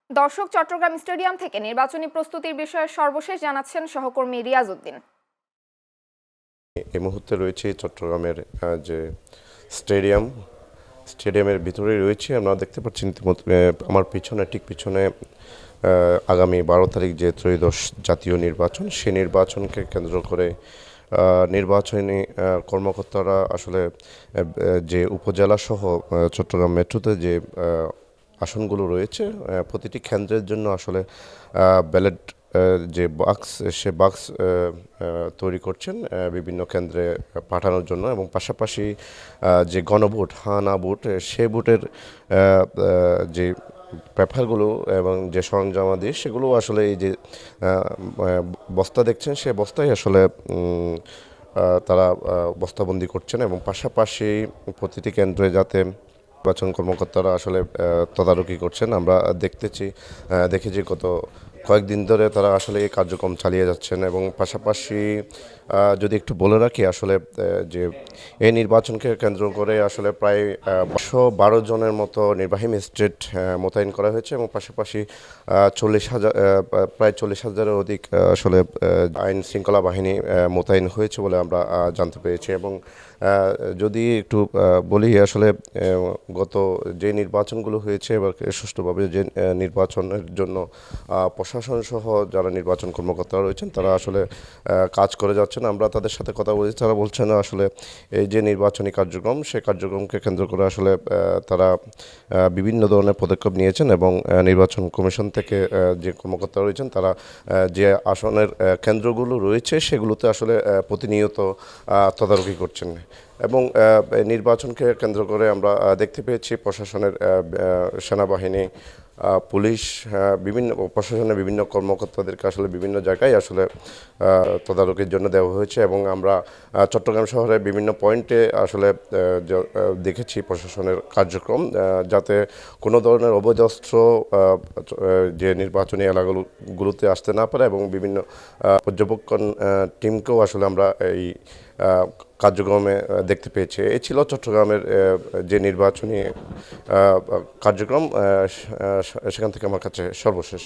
দর্শক, চট্টগ্রাম স্টেডিয়াম থেকে নির্বাচনী প্রস্তুতির বিষয়ে সর্বশেষ জানাচ্ছেন সহকর্মী রিয়াজ উদ্দিন। এই মুহূর্তে রয়েছে চট্টগ্রামের যে স্টেডিয়ামের ভিতরে রয়েছে। আমরা দেখতে পাচ্ছি আমার ঠিক পিছনে আগামী 12 তারিখ যে ত্রয়োদশ জাতীয় নির্বাচন, সেই নির্বাচনকে কেন্দ্র করে নির্বাচনী কর্মকর্তারা আসলে যে উপজেলা সহ চট্টগ্রাম মেট্রোতে যে আসনগুলো রয়েছে, প্রতিটি কেন্দ্রের জন্য আসলে ব্যালট যে বাক্স, সে বাক্স তৈরি করছেন বিভিন্ন কেন্দ্রে পাঠানোর জন্য, এবং পাশাপাশি যে গণভোট, হ্যাঁ না ভোট, সে ভোটের যে পেপারগুলো এবং যে সরঞ্জামাদি, সেগুলো আসলে এই যে বস্তা দেখছেন, সে বস্তায় আসলে তারা বস্তাবন্দি করছেন, এবং পাশাপাশি প্রতিটি কেন্দ্রে যাতে নির্বাচন কর্মকর্তারা আসলে তদারকি করছেন। আমরা দেখেছি গত কয়েকদিন ধরে তারা আসলে এই কার্যক্রম চালিয়ে যাচ্ছেন। এবং পাশাপাশি যদি একটু বলে রাখি, আসলে যে এই নির্বাচনকে কেন্দ্র করে আসলে প্রায় 112 জনের মতো নির্বাহী ম্যাজিস্ট্রেট মোতায়েন করা হয়েছে, এবং পাশাপাশি 40,000 প্রায় 40,000-এর অধিক আসলে আইন শৃঙ্খলা বাহিনী মোতায়েন হয়েছে বলে আমরা জানতে পেরেছি। এবং যদি একটু বলি, আসলে গত যে নির্বাচনগুলো হয়েছে, এবার সুষ্ঠুভাবে যে নির্বাচনের জন্য প্রশাসন সহ যারা নির্বাচন কর্মকর্তা রয়েছেন, তারা আসলে কাজ করে যাচ্ছেন। আমরা তাদের সাথে কথা বলেছি, তারা বলছেন আসলে এই যে নির্বাচনী কার্যক্রম, সেই কার্যক্রমকে কেন্দ্র করে আসলে তারা বিভিন্ন ধরনের পদক্ষেপ নিয়েছেন, এবং নির্বাচন কমিশন থেকে যে কর্মকর্তা রয়েছেন, তারা যে আসনের কেন্দ্রগুলো রয়েছে, সেগুলোতে আসলে প্রতিনিয়ত তদারকি করছেন। এবং নির্বাচনকে কেন্দ্র করে আমরা দেখতে পেয়েছি প্রশাসনের সেনাবাহিনী, পুলিশ, বিভিন্ন প্রশাসনের বিভিন্ন কর্মকর্তাদেরকে আসলে বিভিন্ন জায়গায় আসলে তদারকির জন্য দেওয়া হয়েছে। এবং আমরা চট্টগ্রাম শহরের বিভিন্ন পয়েন্টে আসলে দেখেছি প্রশাসনের কার্যক্রম, যাতে কোনো ধরনের অবৈধ অস্ত্র যে নির্বাচনী এলাকাগুলোতে আসতে না পারে, এবং বিভিন্ন পর্যবেক্ষণ টিমকেও আসলে আমরা এই কার্যক্রমে দেখতে পেয়েছি। এই ছিল চট্টগ্রামের যে নির্বাচনী কার্যক্রম, সেখান থেকে আমার কাছে সর্বশেষ।